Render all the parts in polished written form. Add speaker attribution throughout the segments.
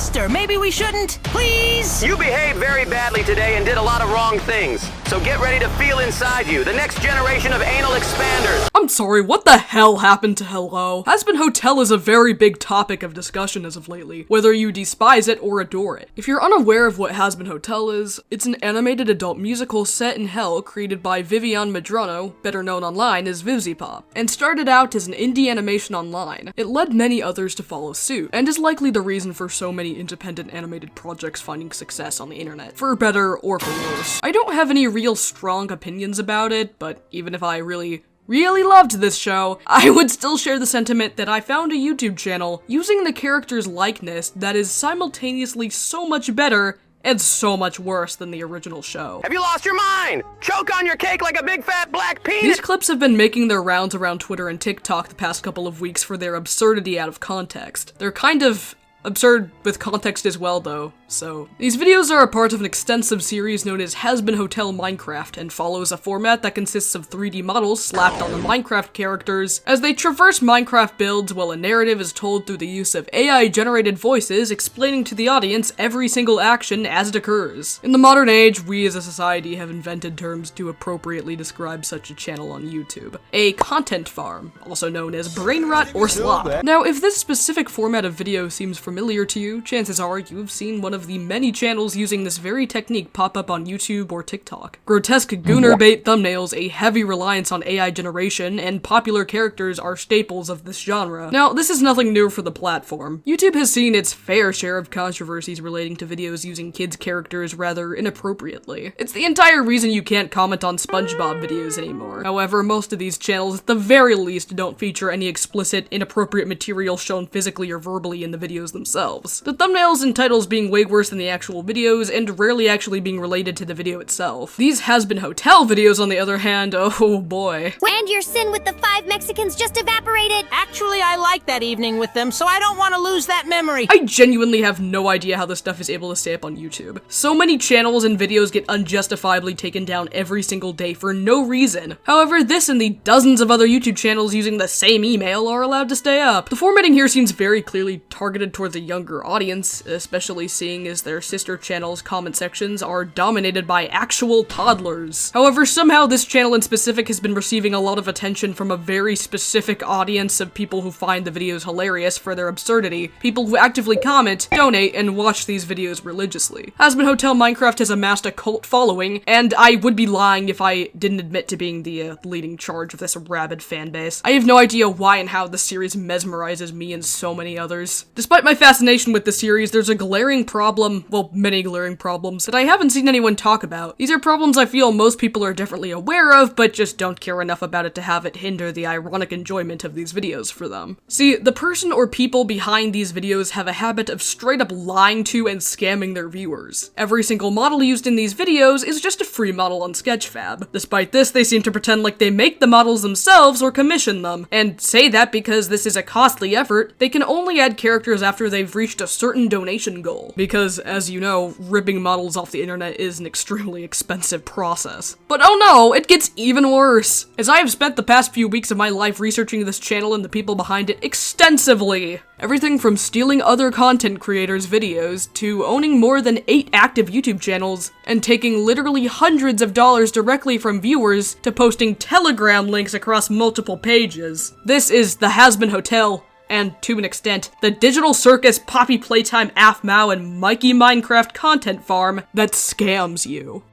Speaker 1: faster. Maybe we shouldn't? Please?
Speaker 2: You behaved very badly today and did a lot of wrong things. So get ready to feel inside you, the next generation of anal expanders.
Speaker 3: I'm sorry, what the hell happened to Hello? Hazbin Hotel is a very big topic of discussion as of lately, whether you despise it or adore it. If you're unaware of what Hazbin Hotel is, it's an animated adult musical set in hell created by Vivian Medrano, better known online as Vivzipop, and started out as an indie animation online. It led many others to follow suit, and is likely the reason for so many independent animated projects finding success on the internet, for better or for worse. I don't have any real strong opinions about it, but even if I really loved this show, I would still share the sentiment that I found a YouTube channel using the character's likeness that is simultaneously so much better and so much worse than the original show.
Speaker 2: Have you lost your mind? Choke on your cake like a big fat black penis!
Speaker 3: These clips have been making their rounds around Twitter and TikTok the past couple of weeks for their absurdity out of context. They're kind of absurd with context as well, though. So, these videos are a part of an extensive series known as Hazbin Hotel Minecraft, and follows a format that consists of 3D models slapped on the Minecraft characters as they traverse Minecraft builds while a narrative is told through the use of AI-generated voices explaining to the audience every single action as it occurs. In the modern age, we as a society have invented terms to appropriately describe such a channel on YouTube. A content farm, also known as brain rot or slop. Now, if this specific format of video seems familiar to you, chances are you've seen one of the many channels using this very technique pop up on YouTube or TikTok. Grotesque gooner bait thumbnails, a heavy reliance on AI generation, and popular characters are staples of this genre. Now, this is nothing new for the platform. YouTube has seen its fair share of controversies relating to videos using kids' characters rather inappropriately. It's the entire reason you can't comment on SpongeBob videos anymore. However, most of these channels at the very least don't feature any explicit, inappropriate material shown physically or verbally in the videos themselves. The thumbnails and titles being way worse than the actual videos, and rarely actually being related to the video itself. These Hazbin Hotel videos, on the other hand, oh boy.
Speaker 4: And your sin with the 5 Mexicans just evaporated!
Speaker 1: Actually, I like that evening with them, so I don't want to lose that memory.
Speaker 3: I genuinely have no idea how this stuff is able to stay up on YouTube. So many channels and videos get unjustifiably taken down every single day for no reason. However, this and the dozens of other YouTube channels using the same email are allowed to stay up. The formatting here seems very clearly targeted towards a younger audience, especially seeing as their sister channels' comment sections are dominated by actual toddlers. However, somehow this channel in specific has been receiving a lot of attention from a very specific audience of people who find the videos hilarious for their absurdity, people who actively comment, donate, and watch these videos religiously. Hazbin Hotel Minecraft has amassed a cult following, and I would be lying if I didn't admit to being the leading charge of this rabid fanbase. I have no idea why and how the series mesmerizes me and so many others. Despite my fascination with the series, there's a glaring problem, well, many glaring problems, that I haven't seen anyone talk about. These are problems I feel most people are definitely aware of, but just don't care enough about it to have it hinder the ironic enjoyment of these videos for them. See, the person or people behind these videos have a habit of straight up lying to and scamming their viewers. Every single model used in these videos is just a free model on Sketchfab. Despite this, they seem to pretend like they make the models themselves or commission them, and say that because this is a costly effort, they can only add characters after they've reached a certain donation goal. Because, as you know, ripping models off the internet is an extremely expensive process. But oh no, it gets even worse! As I have spent the past few weeks of my life researching this channel and the people behind it extensively. Everything from stealing other content creators' videos, to owning more than 8 active YouTube channels, and taking literally hundreds of dollars directly from viewers, to posting Telegram links across multiple pages. This is the Hazbin Hotel, and to an extent, the Digital Circus, Poppy Playtime, AFMAO, and Mikey Minecraft content farm that scams you.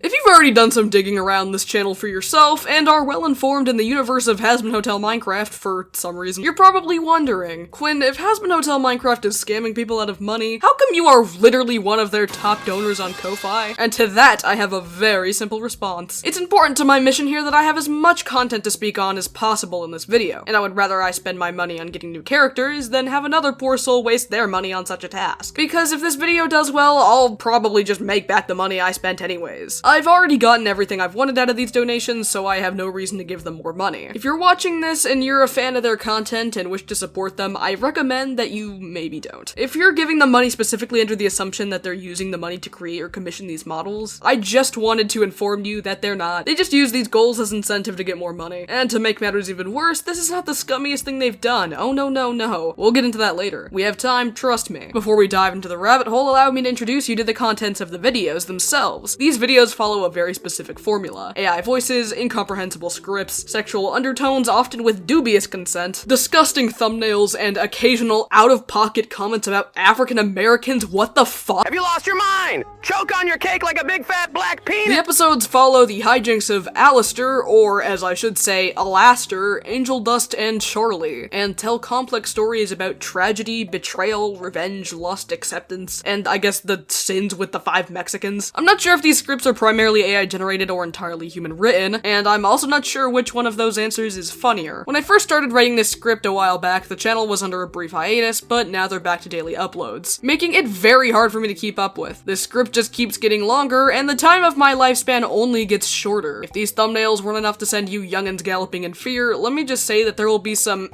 Speaker 3: If you've already done some digging around this channel for yourself, and are well informed in the universe of Hazbin Hotel Minecraft for some reason, you're probably wondering, Quinn, if Hazbin Hotel Minecraft is scamming people out of money, how come you are literally one of their top donors on Ko-Fi? And to that, I have a very simple response. It's important to my mission here that I have as much content to speak on as possible in this video, and I would rather I spend my money on getting new characters than have another poor soul waste their money on such a task. Because if this video does well, I'll probably just make back the money I spent anyways. I've already gotten everything I've wanted out of these donations, so I have no reason to give them more money. If you're watching this and you're a fan of their content and wish to support them, I recommend that you maybe don't. If you're giving them money specifically under the assumption that they're using the money to create or commission these models, I just wanted to inform you that they're not. They just use these goals as incentive to get more money. And to make matters even worse, this is not the scummiest thing they've done. Oh no, no, no. We'll get into that later. We have time, trust me. Before we dive into the rabbit hole, allow me to introduce you to the contents of the videos themselves. These videos follow a very specific formula. AI voices, incomprehensible scripts, sexual undertones often with dubious consent, disgusting thumbnails, and occasional out-of-pocket comments about African Americans. What the fuck?
Speaker 2: Have you lost your mind? Choke on your cake like a big fat black peanut!
Speaker 3: The episodes follow the hijinks of Alistair, or as I should say, Alastair, Angel Dust, and Charlie, and tell complex stories about tragedy, betrayal, revenge, lust, acceptance, and I guess the sins with the 5 Mexicans. I'm not sure if these scripts are primarily AI generated or entirely human written, and I'm also not sure which one of those answers is funnier. When I first started writing this script a while back, the channel was under a brief hiatus, but now they're back to daily uploads, making it very hard for me to keep up with. This script just keeps getting longer, and the time of my lifespan only gets shorter. If these thumbnails weren't enough to send you youngins galloping in fear, let me just say that there will be some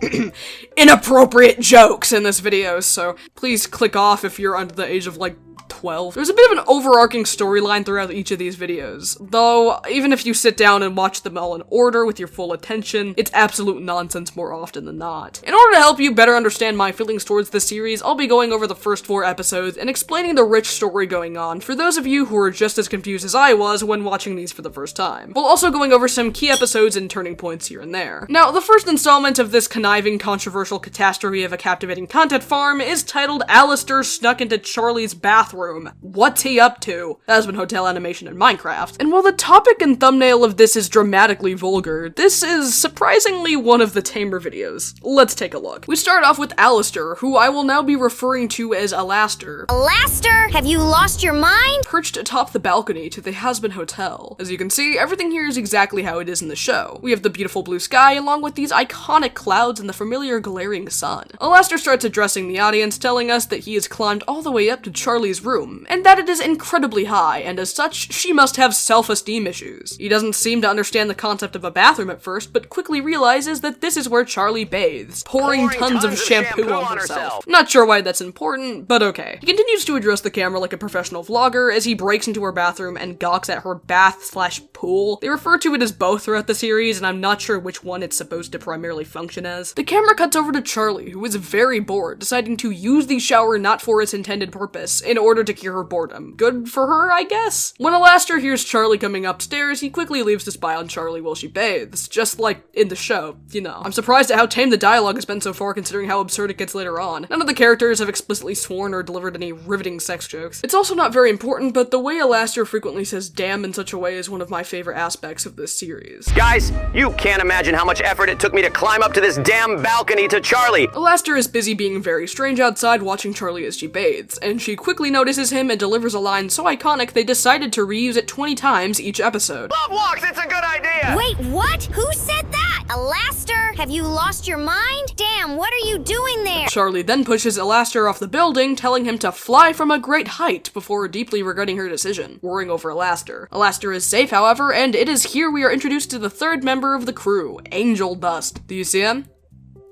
Speaker 3: inappropriate jokes in this video, so please click off if you're under the age of like 12. There's a bit of an overarching storyline throughout each of these videos, though even if you sit down and watch them all in order with your full attention, it's absolute nonsense more often than not. In order to help you better understand my feelings towards this series, I'll be going over the first 4 episodes and explaining the rich story going on for those of you who are just as confused as I was when watching these for the first time, while also going over some key episodes and turning points here and there. Now, the first installment of this conniving, controversial catastrophe of a captivating content farm is titled Alistair Snuck into Charlie's Bathroom. What's he up to? Hazbin Hotel Animation in Minecraft. And while the topic and thumbnail of this is dramatically vulgar, this is surprisingly one of the tamer videos. Let's take a look. We start off with Alistair, who I will now be referring to as Alastair.
Speaker 4: Alastair, have you lost your mind?
Speaker 3: Perched atop the balcony to the Hazbin Hotel. As you can see, everything here is exactly how it is in the show. We have the beautiful blue sky along with these iconic clouds and the familiar glaring sun. Alastair starts addressing the audience, telling us that he has climbed all the way up to Charlie's room, and that it is incredibly high, and as such, she must have self-esteem issues. He doesn't seem to understand the concept of a bathroom at first, but quickly realizes that this is where Charlie bathes, pouring tons of shampoo on herself. Not sure why that's important, but okay. He continues to address the camera like a professional vlogger as he breaks into her bathroom and gawks at her bath/pool. They refer to it as both throughout the series, and I'm not sure which one it's supposed to primarily function as. The camera cuts over to Charlie, who is very bored, deciding to use the shower not for its intended purpose, in order to cure her boredom. Good for her, I guess? When Alastair hears Charlie coming upstairs, he quickly leaves to spy on Charlie while she bathes, just like in the show, you know. I'm surprised at how tame the dialogue has been so far considering how absurd it gets later on. None of the characters have explicitly sworn or delivered any riveting sex jokes. It's also not very important, but the way Alastair frequently says damn in such a way is one of my favorite aspects of this series.
Speaker 2: Guys, you can't imagine how much effort it took me to climb up to this damn balcony to Charlie.
Speaker 3: Alastair is busy being very strange outside watching Charlie as she bathes, and she quickly notices him and delivers a line so iconic they decided to reuse it 20 times each episode.
Speaker 2: Love walks, it's a good idea!
Speaker 4: Wait, what? Who said that? Alastair, have you lost your mind? Damn, what are you doing there?
Speaker 3: Charlie then pushes Alastair off the building, telling him to fly from a great height before deeply regretting her decision, worrying over Alastair. Alastair is safe, however, and it is here we are introduced to the 3rd member of the crew, Angel Dust. Do you see him?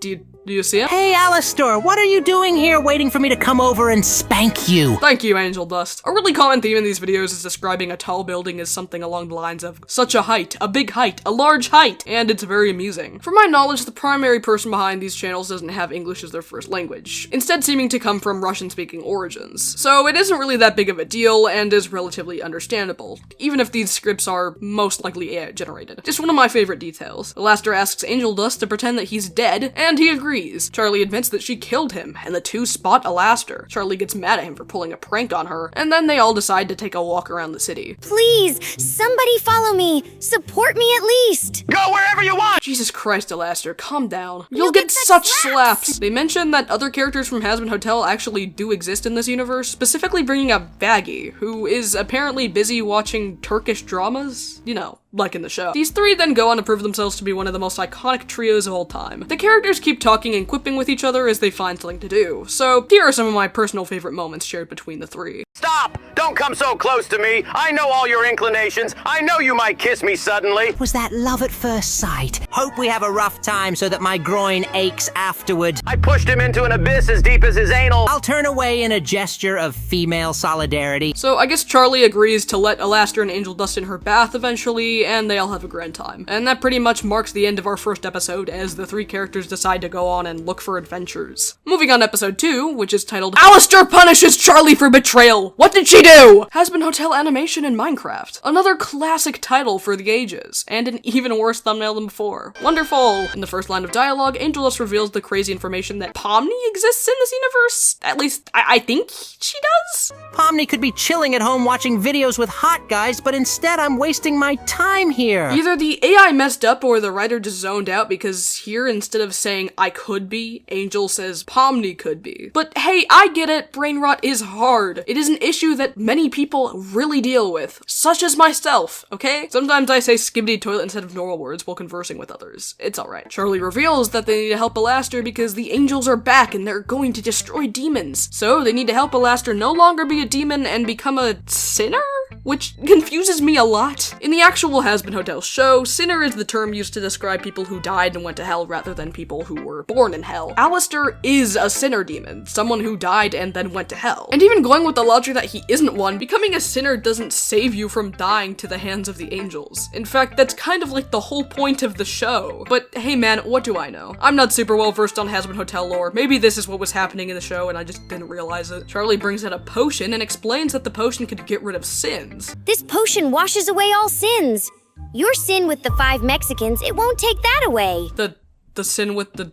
Speaker 3: Do you see him?
Speaker 1: Hey, Alistair, what are you doing here waiting for me to come over and spank you?
Speaker 3: Thank you, Angel Dust. A really common theme in these videos is describing a tall building as something along the lines of such a height, a big height, a large height, and it's very amusing. From my knowledge, the primary person behind these channels doesn't have English as their first language, instead seeming to come from Russian-speaking origins. So it isn't really that big of a deal and is relatively understandable, even if these scripts are most likely AI generated. Just one of my favorite details. Alastair asks Angel Dust to pretend that he's dead, and he agrees. Charlie admits that she killed him, and the two spot Alastair. Charlie gets mad at him for pulling a prank on her, and then they all decide to take a walk around the city.
Speaker 4: Please, somebody follow me. Support me at least.
Speaker 2: Go wherever you want!
Speaker 3: Jesus Christ, Alastair, calm down. You'll get such slaps! They mention that other characters from Hazbin Hotel actually do exist in this universe, specifically bringing up Baggy, who is apparently busy watching Turkish dramas. You know, like in the show. These three then go on to prove themselves to be one of the most iconic trios of all time. The characters keep talking and quipping with each other as they find something to do, so here are some of my personal favorite moments shared between the three.
Speaker 2: Stop! Don't come so close to me! I know all your inclinations! I know you might kiss me suddenly!
Speaker 1: Was that love at first sight? Hope we have a rough time so that my groin aches afterward.
Speaker 2: I pushed him into an abyss as deep as his anal.
Speaker 1: I'll turn away in a gesture of female solidarity.
Speaker 3: So I guess Charlie agrees to let Alastor and Angel Dust in her bath eventually, and they all have a grand time. And that pretty much marks the end of our first episode as the three characters decide to go on and look for adventures. Moving on to episode 2, which is titled Alastor Punishes Charlie for Betrayal! What did she do? Hazbin Hotel Animation in Minecraft. Another classic title for the ages, and an even worse thumbnail than before. Wonderful! In the first line of dialogue, Angel Dust reveals the crazy information that Pomni exists in this universe. At least, I think she does?
Speaker 1: Pomni could be chilling at home watching videos with hot guys, but instead I'm wasting my time here.
Speaker 3: Either the AI messed up or the writer just zoned out, because here instead of saying I could be, Angel says Pomni could be. But hey, I get it, brain rot is hard. It is an issue that many people really deal with, such as myself, okay? Sometimes I say skibbity toilet instead of normal words while conversing with others. It's alright. Charlie reveals that they need to help Alastor because the angels are back and they're going to destroy demons. So they need to help Alastor no longer be a demon and become a sinner? Which confuses me a lot. In the actual Hazbin Hotel show, sinner is the term used to describe people who died and went to hell rather than people who were born in hell. Alastor is a sinner demon, someone who died and then went to hell. And even going with the logic that he isn't one, becoming a sinner doesn't save you from dying to the hands of the angels. In fact, that's kind of like the whole point of the show. But hey man, what do I know? I'm not super well versed on Hazbin Hotel lore. Maybe this is what was happening in the show and I just didn't realize it. Charlie brings out a potion and explains that the potion could get rid of sins.
Speaker 4: This potion washes away all sins. Your sin with the 5 Mexicans, it won't take that away.
Speaker 3: The sin with the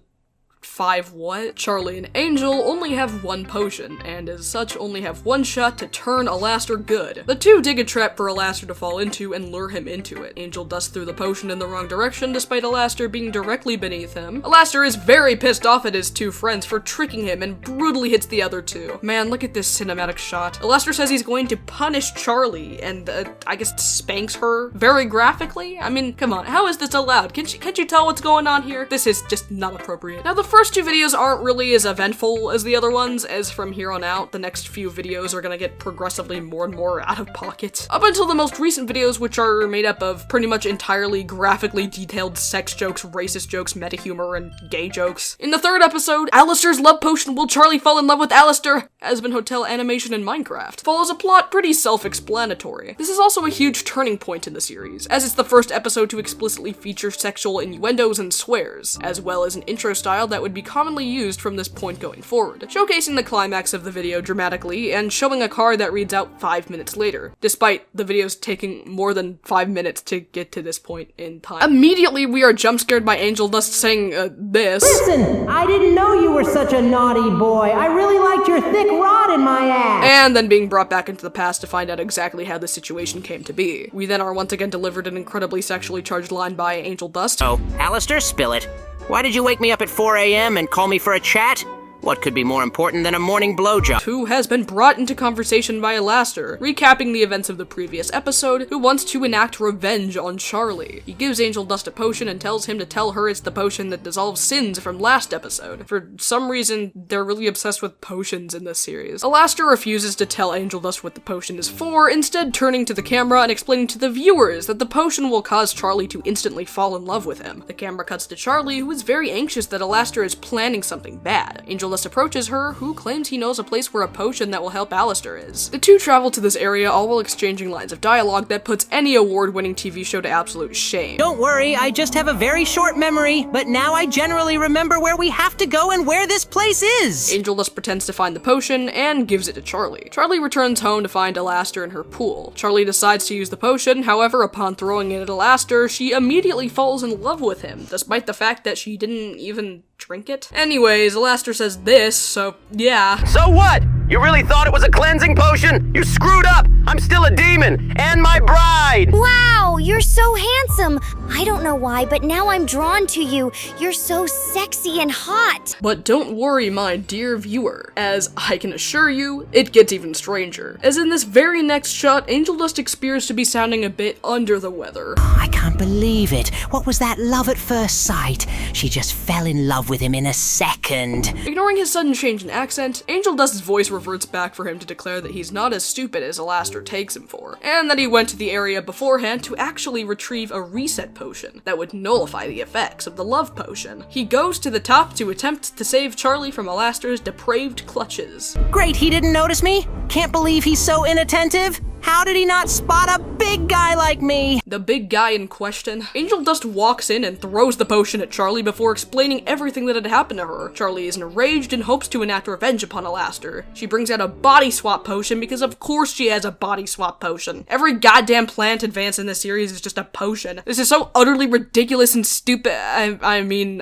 Speaker 3: 5 what? Charlie and Angel only have one potion, and as such only have one shot to turn Alastor good. The two dig a trap for Alastor to fall into and lure him into it. Angel dusts through the potion in the wrong direction despite Alastor being directly beneath him. Alastor is very pissed off at his two friends for tricking him and brutally hits the other two. Man, look at this cinematic shot. Alastor says he's going to punish Charlie and I guess spanks her very graphically. I mean, come on, how is this allowed? Can't you tell what's going on here? This is just not appropriate. Now the first two videos aren't really as eventful as the other ones, as from here on out, the next few videos are gonna get progressively more and more out of pocket. Up until the most recent videos, which are made up of pretty much entirely graphically detailed sex jokes, racist jokes, meta humor, and gay jokes. In the third episode, Alastor's love potion will Charlie fall in love with Alastor, Hazbin Hotel Animation in Minecraft, follows a plot pretty self-explanatory. This is also a huge turning point in the series, as it's the first episode to explicitly feature sexual innuendos and swears, as well as an intro style that would be commonly used from this point going forward, showcasing the climax of the video dramatically and showing a card that reads out 5 minutes later, despite the videos taking more than 5 minutes to get to this point in time. Immediately, we are jump scared by Angel Dust saying this.
Speaker 1: Listen, I didn't know you were such a naughty boy. I really liked your thick rod in my ass.
Speaker 3: And then being brought back into the past to find out exactly how the situation came to be. We then are once again delivered an incredibly sexually charged line by Angel Dust.
Speaker 1: Oh, Alastor, spill it. Why did you wake me up at 4 a.m. and call me for a chat? What could be more important than a morning blowjob?
Speaker 3: Who has been brought into conversation by Alastor, recapping the events of the previous episode, who wants to enact revenge on Charlie. He gives Angel Dust a potion and tells him to tell her it's the potion that dissolves sins from last episode. For some reason, they're really obsessed with potions in this series. Alastor refuses to tell Angel Dust what the potion is for, instead turning to the camera and explaining to the viewers that the potion will cause Charlie to instantly fall in love with him. The camera cuts to Charlie, who is very anxious that Alastor is planning something bad. Angel Dust approaches her, who claims he knows a place where a potion that will help Alastor is. The two travel to this area, all while exchanging lines of dialogue that puts any award-winning TV show to absolute shame.
Speaker 1: Don't worry, I just have a very short memory, but now I generally remember where we have to go and where this place is.
Speaker 3: Angel Dust pretends to find the potion and gives it to Charlie. Charlie returns home to find Alastor in her pool. Charlie decides to use the potion, however, upon throwing it at Alastor, she immediately falls in love with him, despite the fact that she didn't even drink it. Anyways, Alastor says this, so yeah.
Speaker 2: So what? You really thought it was a cleansing potion? You screwed up! I'm still a demon, and my bride!
Speaker 4: Wow, you're so handsome. I don't know why, but now I'm drawn to you. You're so sexy and hot.
Speaker 3: But don't worry, my dear viewer, as I can assure you, it gets even stranger. As in this very next shot, Angel Dust appears to be sounding a bit under the weather.
Speaker 1: I can't believe it. What was that love at first sight? She just fell in love with him in a second.
Speaker 3: Ignoring his sudden change in accent, Angel Dust's voice reverts back for him to declare that he's not as stupid as Alastair takes him for, and that he went to the area beforehand to actually retrieve a reset potion that would nullify the effects of the love potion. He goes to the top to attempt to save Charlie from Alastair's depraved clutches.
Speaker 1: Great, he didn't notice me? Can't believe he's so inattentive. How did he not spot a big guy like me?
Speaker 3: The big guy in question. Angel Dust walks in and throws the potion at Charlie before explaining everything that had happened to her. Charlie is enraged and hopes to enact revenge upon Alastair. She brings out a body swap potion because of course she has a body swap potion. Every goddamn plant advance in this series is just a potion. This is so utterly ridiculous and stupid. I mean,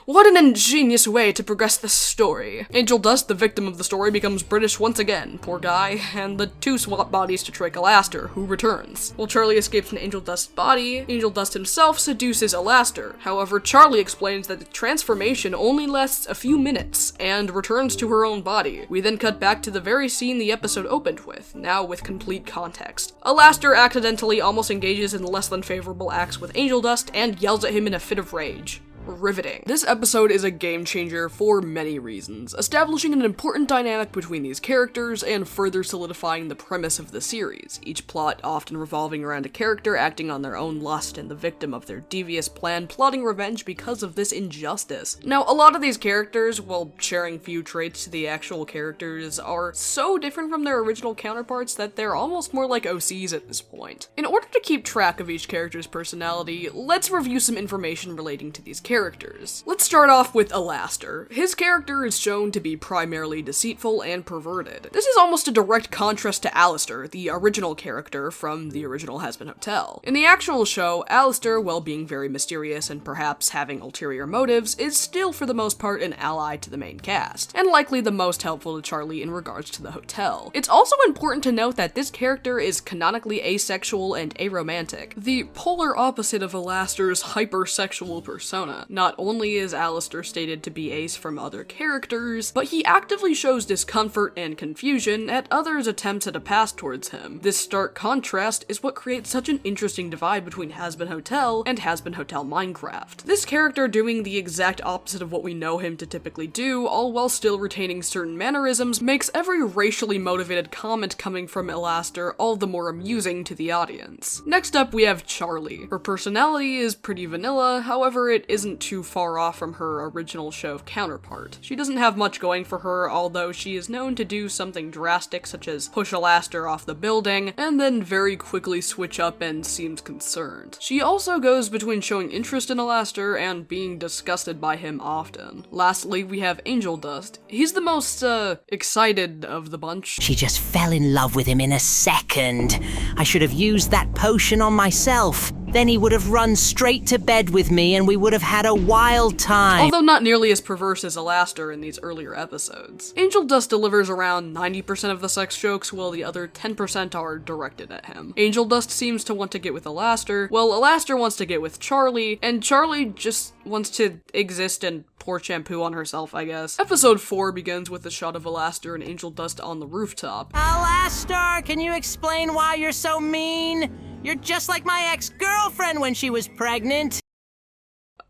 Speaker 3: what an ingenious way to progress the story. Angel Dust, the victim of the story, becomes British once again, poor guy, and the two swap bodies to trick Alastair, who returns. While Charlie escapes from Angel Dust's body, Angel Dust himself seduces Alastair. However, Charlie explains that the transformation only lasts a few minutes and returns to her own body. We then cut back to the very scene the episode opened with, now with complete context. Alastair accidentally almost engages in less than favorable acts with Angel Dust and yells at him in a fit of rage. Riveting. This episode is a game changer for many reasons, establishing an important dynamic between these characters and further solidifying the premise of the series, each plot often revolving around a character acting on their own lust and the victim of their devious plan plotting revenge because of this injustice. Now, a lot of these characters, while sharing few traits to the actual characters, are so different from their original counterparts that they're almost more like OCs at this point. In order to keep track of each character's personality, let's review some information relating to these characters. Let's start off with Alastair. His character is shown to be primarily deceitful and perverted. This is almost a direct contrast to Alastair, the original character from the original Hazbin Hotel. In the actual show, Alastair, while being very mysterious and perhaps having ulterior motives, is still for the most part an ally to the main cast, and likely the most helpful to Charlie in regards to the hotel. It's also important to note that this character is canonically asexual and aromantic, the polar opposite of Alastair's hypersexual persona. Not only is Alastair stated to be ace from other characters, but he actively shows discomfort and confusion at others' attempts at a pass towards him. This stark contrast is what creates such an interesting divide between Hazbin Hotel and Hazbin Hotel Minecraft. This character doing the exact opposite of what we know him to typically do, all while still retaining certain mannerisms, makes every racially motivated comment coming from Alastair all the more amusing to the audience. Next up, we have Charlie. Her personality is pretty vanilla, however it isn't too far off from her original show counterpart. She doesn't have much going for her, although she is known to do something drastic such as push Alastair off the building, and then very quickly switch up and seems concerned. She also goes between showing interest in Alastair and being disgusted by him often. Lastly, we have Angel Dust. He's the most, excited of the bunch.
Speaker 1: She just fell in love with him in a second. I should have used that potion on myself. Then he would have run straight to bed with me and we would have had a wild time.
Speaker 3: Although not nearly as perverse as Alastair in these earlier episodes. Angel Dust delivers around 90% of the sex jokes, while the other 10% are directed at him. Angel Dust seems to want to get with Alastair, while Alastair wants to get with Charlie, and Charlie just wants to exist and pour shampoo on herself, I guess. Episode 4 begins with a shot of Alastair and Angel Dust on the rooftop.
Speaker 1: Alastair, can you explain why you're so mean? You're just like my ex-girlfriend when she was pregnant.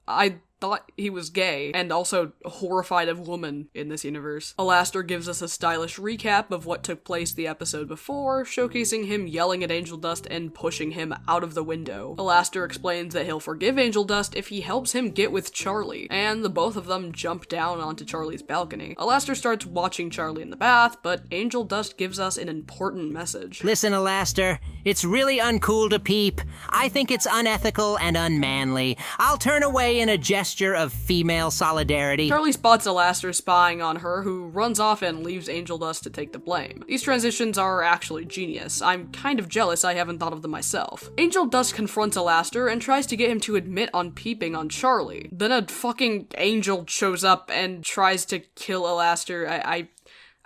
Speaker 3: I thought he was gay, and also horrified of woman in this universe. Alastair gives us a stylish recap of what took place the episode before, showcasing him yelling at Angel Dust and pushing him out of the window. Alastair explains that he'll forgive Angel Dust if he helps him get with Charlie, and the both of them jump down onto Charlie's balcony. Alastair starts watching Charlie in the bath, but Angel Dust gives us an important message.
Speaker 1: Listen, Alastair, it's really uncool to peep. I think it's unethical and unmanly. I'll turn away in a gesture of female solidarity.
Speaker 3: Charlie spots Alastair spying on her, who runs off and leaves Angel Dust to take the blame. These transitions are actually genius. I'm kind of jealous I haven't thought of them myself. Angel Dust confronts Alastair and tries to get him to admit on peeping on Charlie. Then a fucking angel shows up and tries to kill Alastair. I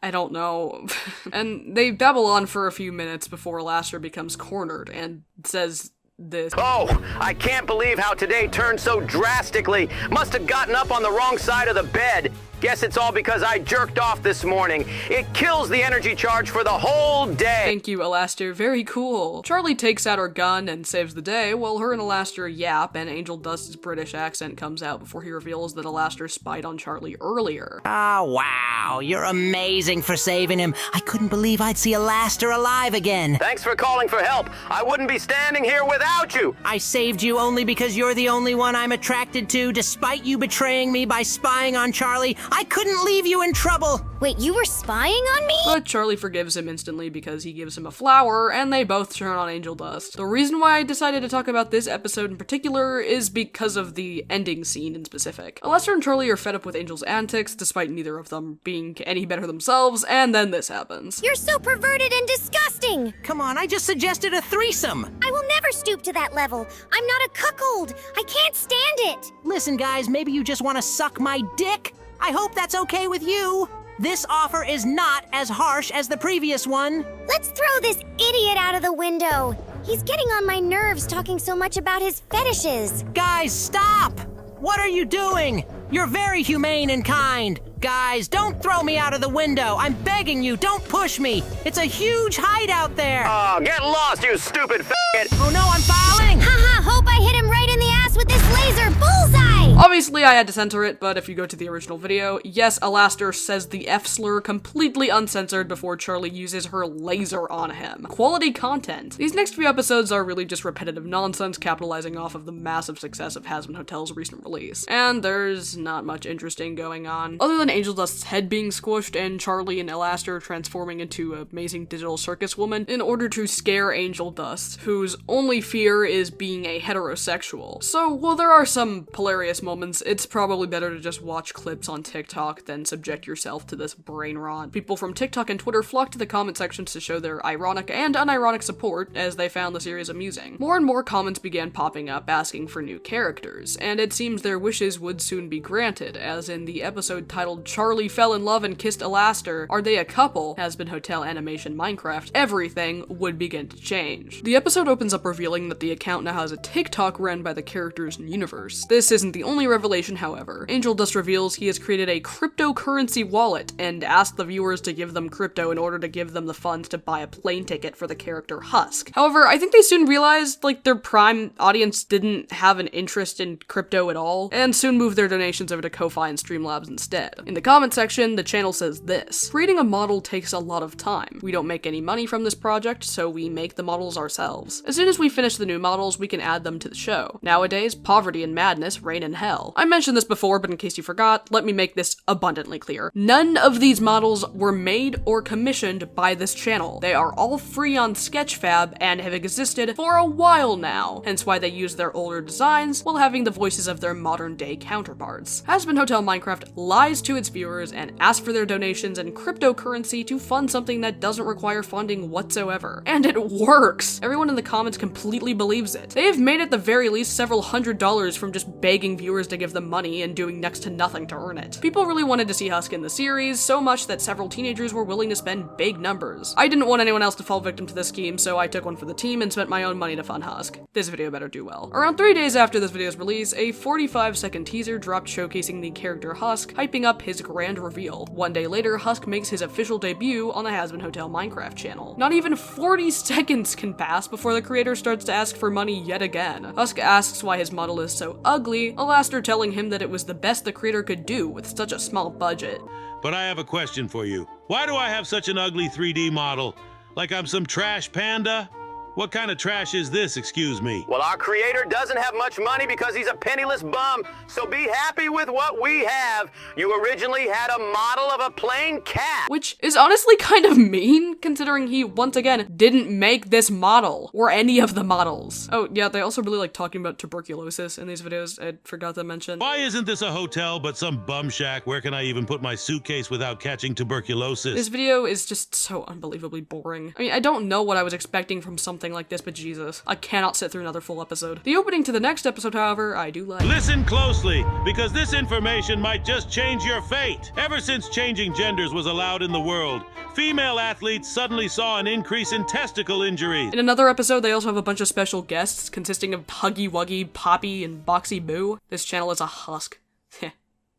Speaker 3: I don't know. And they babble on for a few minutes before Alastair becomes cornered and says this.
Speaker 2: Oh, I can't believe how today turned so drastically. Must have gotten up on the wrong side of the bed. Guess it's all because I jerked off this morning. It kills the energy charge for the whole day.
Speaker 3: Thank you, Alastair. Very cool. Charlie takes out her gun and saves the day while her and Alastair yap, and Angel Dust's British accent comes out before he reveals that Alastair spied on Charlie earlier.
Speaker 1: Oh, wow. You're amazing for saving him. I couldn't believe I'd see Alastair alive again.
Speaker 2: Thanks for calling for help. I wouldn't be standing here without you.
Speaker 1: I saved you only because you're the only one I'm attracted to, despite you betraying me by spying on Charlie. I couldn't leave you in trouble.
Speaker 4: Wait, you were spying on me?
Speaker 3: But Charlie forgives him instantly because he gives him a flower, and they both turn on Angel Dust. The reason why I decided to talk about this episode in particular is because of the ending scene in specific. Alastair and Charlie are fed up with Angel's antics, despite neither of them being any better themselves, and then this happens.
Speaker 4: You're so perverted and disgusting!
Speaker 1: Come on, I just suggested a threesome.
Speaker 4: I will never stoop to that level. I'm not a cuckold. I can't stand it.
Speaker 1: Listen, guys, maybe you just want to suck my dick? I hope that's okay with you. This offer is not as harsh as the previous one.
Speaker 4: Let's throw this idiot out of the window. He's getting on my nerves talking so much about his fetishes.
Speaker 1: Guys, stop! What are you doing? You're very humane and kind. Guys, don't throw me out of the window. I'm begging you, don't push me. It's a huge height out there.
Speaker 2: Oh, get lost, you stupid f***it.
Speaker 1: Oh no, I'm falling.
Speaker 4: Haha, hope I hit him right in the ass with this laser bullseye!
Speaker 3: Obviously, I had to censor it, but if you go to the original video, yes, Alastair says the F-slur completely uncensored before Charlie uses her laser on him. Quality content. These next few episodes are really just repetitive nonsense capitalizing off of the massive success of Hazbin Hotel's recent release. And there's not much interesting going on, other than Angel Dust's head being squished and Charlie and Alastair transforming into an amazing digital circus woman in order to scare Angel Dust, whose only fear is being a heterosexual. So while there are some hilarious moments, it's probably better to just watch clips on TikTok than subject yourself to this brain rot. People from TikTok and Twitter flocked to the comment sections to show their ironic and unironic support as they found the series amusing. More and more comments began popping up asking for new characters, and it seems their wishes would soon be granted, as in the episode titled Charlie Fell in Love and Kissed Alastair, Are They a Couple? Hazbin Hotel Animation Minecraft, everything would begin to change. The episode opens up revealing that the account now has a TikTok run by the characters in universe. This isn't the only revelation, however. Angel Dust reveals he has created a cryptocurrency wallet and asked the viewers to give them crypto in order to give them the funds to buy a plane ticket for the character Husk. However, I think they soon realized, their prime audience didn't have an interest in crypto at all, and soon moved their donations over to Ko-Fi and Streamlabs instead. In the comment section, the channel says this: creating a model takes a lot of time. We don't make any money from this project, so we make the models ourselves. As soon as we finish the new models, we can add them to the show. Nowadays, poverty and madness reign in hell. I mentioned this before, but in case you forgot, let me make this abundantly clear. None of these models were made or commissioned by this channel. They are all free on Sketchfab and have existed for a while now, hence why they use their older designs while having the voices of their modern day counterparts. Hazbin Hotel Minecraft lies to its viewers and asks for their donations and cryptocurrency to fund something that doesn't require funding whatsoever. And it works! Everyone in the comments completely believes it. They have made at the very least several $100s from just begging viewers to give them money and doing next to nothing to earn it. People really wanted to see Husk in the series, so much that several teenagers were willing to spend big numbers. I didn't want anyone else to fall victim to this scheme, so I took one for the team and spent my own money to fund Husk. This video better do well. Around 3 days after this video's release, a 45-second teaser dropped showcasing the character Husk, hyping up his grand reveal. 1 day later, Husk makes his official debut on the Hazbin Hotel Minecraft channel. Not even 40 seconds can pass before the creator starts to ask for money yet again. Husk asks why his model is so ugly, Alastair telling him that it was the best the creator could do with such a small budget.
Speaker 5: But I have a question for you. Why do I have such an ugly 3D model? Like I'm some trash panda? What kind of trash is this, excuse me?
Speaker 2: Well, our creator doesn't have much money because he's a penniless bum, so be happy with what we have. You originally had a model of a plain cat.
Speaker 3: Which is honestly kind of mean, considering he, once again, didn't make this model, or any of the models. Oh yeah, they also really like talking about tuberculosis in these videos, I forgot to mention.
Speaker 5: Why isn't this a hotel but some bum shack? Where can I even put my suitcase without catching tuberculosis?
Speaker 3: This video is just so unbelievably boring. I mean, I don't know what I was expecting from something something like this, but Jesus, I cannot sit through another full episode. The opening to the next episode, however, I do like.
Speaker 5: Listen closely, because this information might just change your fate. Ever since changing genders was allowed in the world, female athletes suddenly saw an increase in testicle injuries.
Speaker 3: In another episode, they also have a bunch of special guests consisting of Huggy Wuggy, Poppy, and Boxy Boo. This channel is a husk.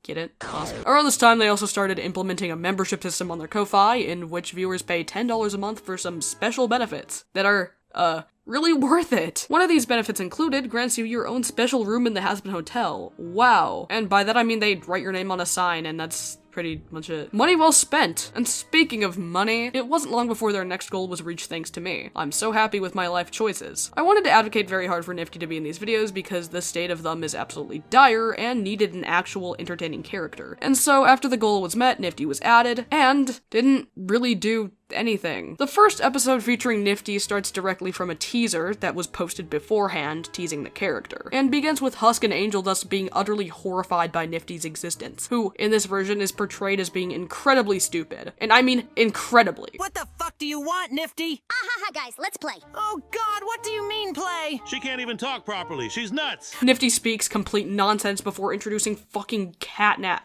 Speaker 3: Get it? Awesome. Around this time, they also started implementing a membership system on their Ko-Fi, in which viewers pay $10 a month for some special benefits that are, really worth it. One of these benefits included grants you your own special room in the Hazbin Hotel. Wow. And by that I mean they'd write your name on a sign, and that's pretty much it. Money well spent. And speaking of money, it wasn't long before their next goal was reached thanks to me. I'm so happy with my life choices. I wanted to advocate very hard for Nifty to be in these videos because the state of them is absolutely dire and needed an actual entertaining character. And so after the goal was met, Nifty was added and didn't really do anything. The first episode featuring Nifty starts directly from a teaser that was posted beforehand, teasing the character, and begins with Husk and Angel Dust being utterly horrified by Nifty's existence, who, in this version, is portrayed as being incredibly stupid. And I mean incredibly.
Speaker 1: What the fuck do you want, Nifty?
Speaker 4: Ahaha, guys, let's play.
Speaker 1: Oh god, what do you mean play?
Speaker 5: She can't even talk properly. She's nuts.
Speaker 3: Nifty speaks complete nonsense before introducing fucking catnap.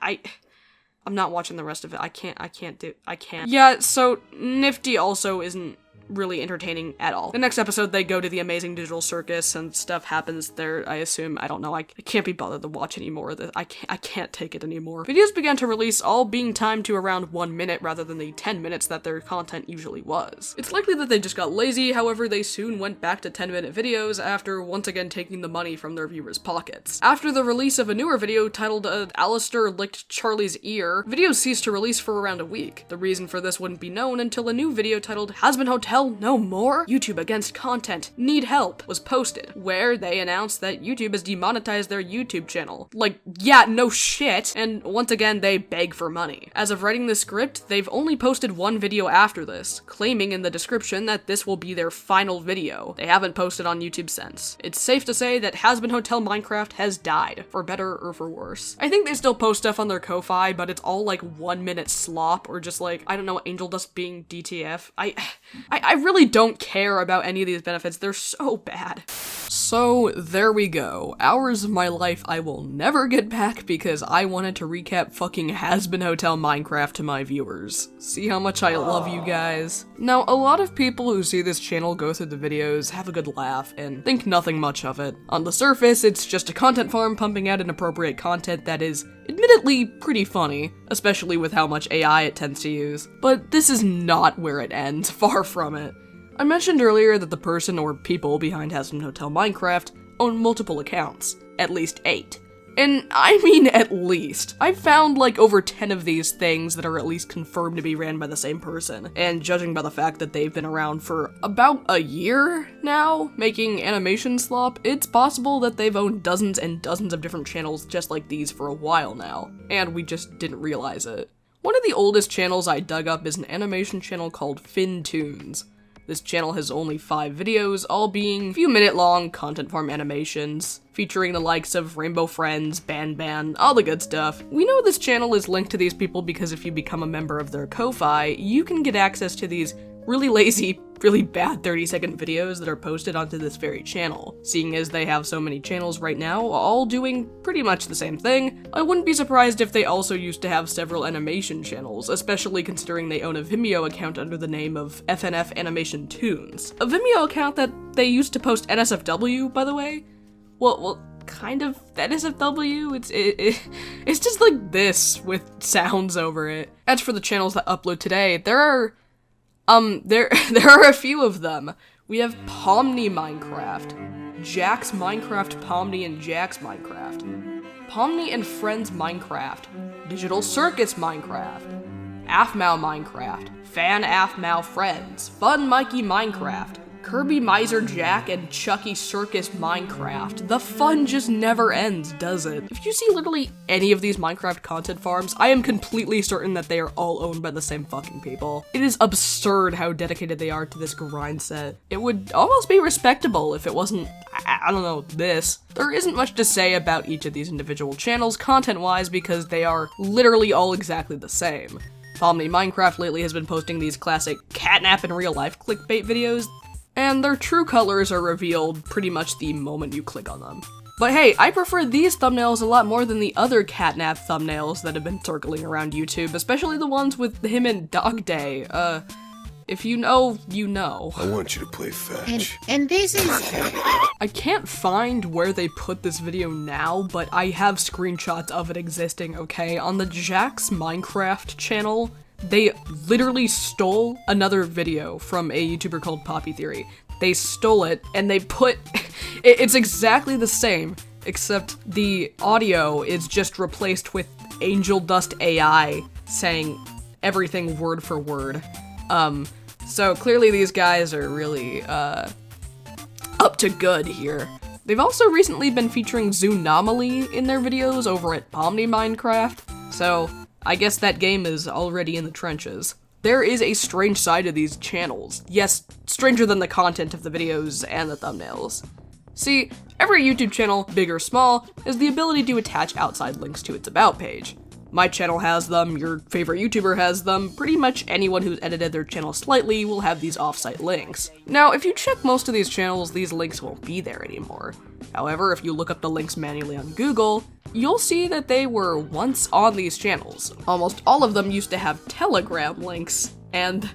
Speaker 3: I'm not watching the rest of it. I can't. Yeah, so Nifty also isn't really entertaining at all. The next episode, they go to the amazing digital circus and stuff happens there, I assume. I don't know. I can't be bothered to watch anymore. I can't take it anymore. Videos began to release, all being timed to around 1 minute rather than the 10 minutes that their content usually was. It's likely that they just got lazy, however, they soon went back to 10-minute videos after once again taking the money from their viewers' pockets. After the release of a newer video titled Alistair Licked Charlie's Ear, videos ceased to release for around a week. The reason for this wouldn't be known until a new video titled Hazbin Hotel No More? YouTube Against Content Need Help was posted, where they announced that YouTube has demonetized their YouTube channel. Like, yeah, no shit. And once again, they beg for money. As of writing the script, they've only posted one video after this, claiming in the description that this will be their final video. They haven't posted on YouTube since. It's safe to say that Hazbin Hotel Minecraft has died, for better or for worse. I think they still post stuff on their Ko-Fi, but it's all like 1 minute slop, or just like, I don't know, Angel Dust being DTF. I really don't care about any of these benefits. They're so bad. So there we go. Hours of my life I will never get back because I wanted to recap fucking Hazbin Hotel Minecraft to my viewers. See how much I love you guys? Now, a lot of people who see this channel go through the videos, have a good laugh, and think nothing much of it. On the surface, it's just a content farm pumping out inappropriate content that is admittedly pretty funny, especially with how much AI it tends to use. But this is not where it ends, far from it. I mentioned earlier that the person or people behind Hazbin Hotel Minecraft own multiple accounts, at least 8. And I mean at least. I've found like over 10 of these things that are at least confirmed to be ran by the same person, and judging by the fact that they've been around for about a year now, making animation slop, it's possible that they've owned dozens and dozens of different channels just like these for a while now, and we just didn't realize it. One of the oldest channels I dug up is an animation channel called FinToons. This channel has only 5 videos, all being few-minute-long content farm animations, featuring the likes of Rainbow Friends, Ban, all the good stuff. We know this channel is linked to these people because if you become a member of their Ko-Fi, you can get access to these really lazy, really bad 30-second videos that are posted onto this very channel. Seeing as they have so many channels right now, all doing pretty much the same thing, I wouldn't be surprised if they also used to have several animation channels, especially considering they own a Vimeo account under the name of FNF Animation Toons. A Vimeo account that they used to post NSFW, by the way? Well, kind of NSFW, it's just like this, with sounds over it. As for the channels that upload today, there are a few of them. We have Pomni Minecraft, Jack's Minecraft Pomni and Jack's Minecraft, Pomni and Friends Minecraft, Digital Circus Minecraft, Afmau Minecraft, Fan Afmau Friends, Fun Mikey Minecraft, Kirby Miser Jack and Chucky Circus Minecraft. The fun just never ends, does it? If you see literally any of these Minecraft content farms, I am completely certain that they are all owned by the same fucking people. It is absurd how dedicated they are to this grind set. It would almost be respectable if it wasn't, I don't know, this. There isn't much to say about each of these individual channels content-wise because they are literally all exactly the same. Pomni Minecraft lately has been posting these classic catnap in real life clickbait videos, and and their true colors are revealed pretty much the moment you click on them. But hey, I prefer these thumbnails a lot more than the other catnap thumbnails that have been circling around YouTube, especially the ones with him and Dog Day. If you know, you know.
Speaker 6: I want you to play fetch.
Speaker 7: And this is...
Speaker 3: I can't find where they put this video now, but I have screenshots of it existing, okay? On the Daggz Minecraft channel, they literally stole another video from a YouTuber called Poppy Theory. They stole it, and they put... it's exactly the same, except the audio is just replaced with Angel Dust AI saying everything word for word. So clearly these guys are really, up to good here. They've also recently been featuring Zoonomaly in their videos over at Pomni Minecraft, so I guess that game is already in the trenches. There is a strange side to these channels. Yes, stranger than the content of the videos and the thumbnails. See, every YouTube channel, big or small, has the ability to attach outside links to its about page. My channel has them, your favorite YouTuber has them, pretty much anyone who's edited their channel slightly will have these offsite links. Now, if you check most of these channels, these links won't be there anymore. However, if you look up the links manually on Google, you'll see that they were once on these channels. Almost all of them used to have Telegram links, and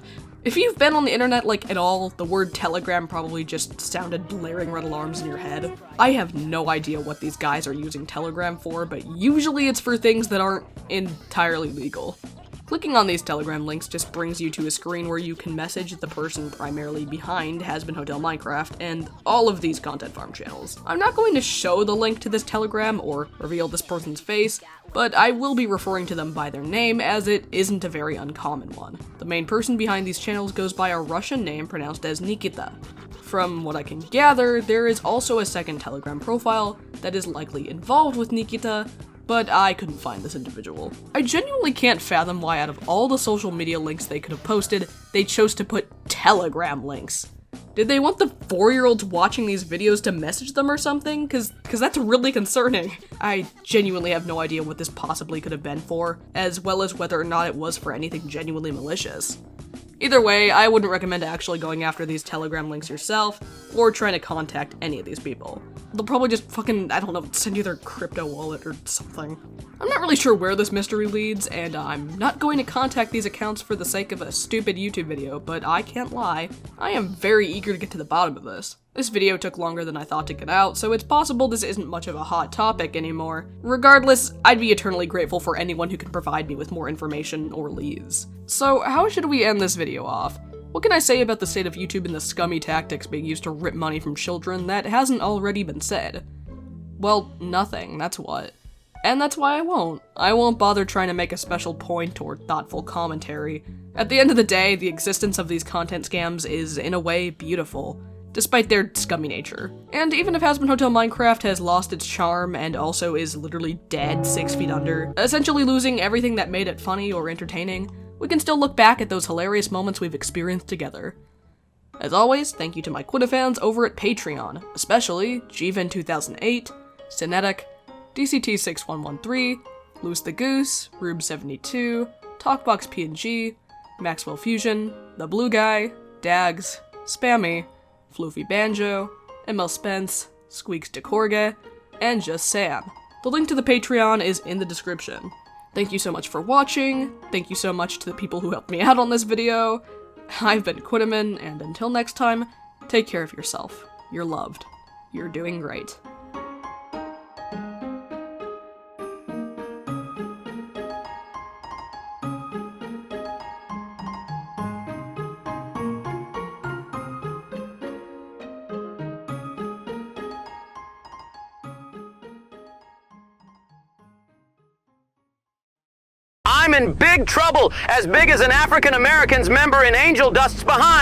Speaker 3: if you've been on the internet like at all, the word Telegram probably just sounded blaring red alarms in your head. I have no idea what these guys are using Telegram for, but usually it's for things that aren't entirely legal. Clicking on these Telegram links just brings you to a screen where you can message the person primarily behind Hazbin Hotel Minecraft and all of these content farm channels. I'm not going to show the link to this Telegram or reveal this person's face, but I will be referring to them by their name as it isn't a very uncommon one. The main person behind these channels goes by a Russian name pronounced as Nikita. From what I can gather, there is also a second Telegram profile that is likely involved with Nikita, but I couldn't find this individual. I genuinely can't fathom why out of all the social media links they could have posted, they chose to put Telegram links. Did they want the 4-year-olds watching these videos to message them or something? Cause that's really concerning. I genuinely have no idea what this possibly could have been for, as well as whether or not it was for anything genuinely malicious. Either way, I wouldn't recommend actually going after these Telegram links yourself, or trying to contact any of these people. They'll probably just fucking, I don't know, send you their crypto wallet or something. I'm not really sure where this mystery leads, and I'm not going to contact these accounts for the sake of a stupid YouTube video, but I can't lie, I am very eager to get to the bottom of this. This video took longer than I thought to get out, so it's possible this isn't much of a hot topic anymore. Regardless, I'd be eternally grateful for anyone who can provide me with more information or leads. So how should we end this video off? What can I say about the state of YouTube and the scummy tactics being used to rip money from children that hasn't already been said? Well, nothing, that's what. And that's why I won't. I won't bother trying to make a special point or thoughtful commentary. At the end of the day, the existence of these content scams is, in a way, beautiful, despite their scummy nature. And even if Hazbin Hotel Minecraft has lost its charm and also is literally dead 6 feet under, essentially losing everything that made it funny or entertaining, we can still look back at those hilarious moments we've experienced together. As always, thank you to my Quitta fans over at Patreon, especially Gvin2008, Cinetic, DCT6113, Loose the Goose, Rube72, Talkbox PNG, Maxwell Fusion, The Blue Guy, Daggz, Spammy, Floofy Banjo, ML Spence, Squeaks DeCorge, and Just Sam. The link to the Patreon is in the description. Thank you so much for watching, thank you so much to the people who helped me out on this video. I've been quinnamon, and until next time, take care of yourself. You're loved. You're doing great.
Speaker 2: I'm in big trouble, as big as an African American's member in Angel Dust's behind.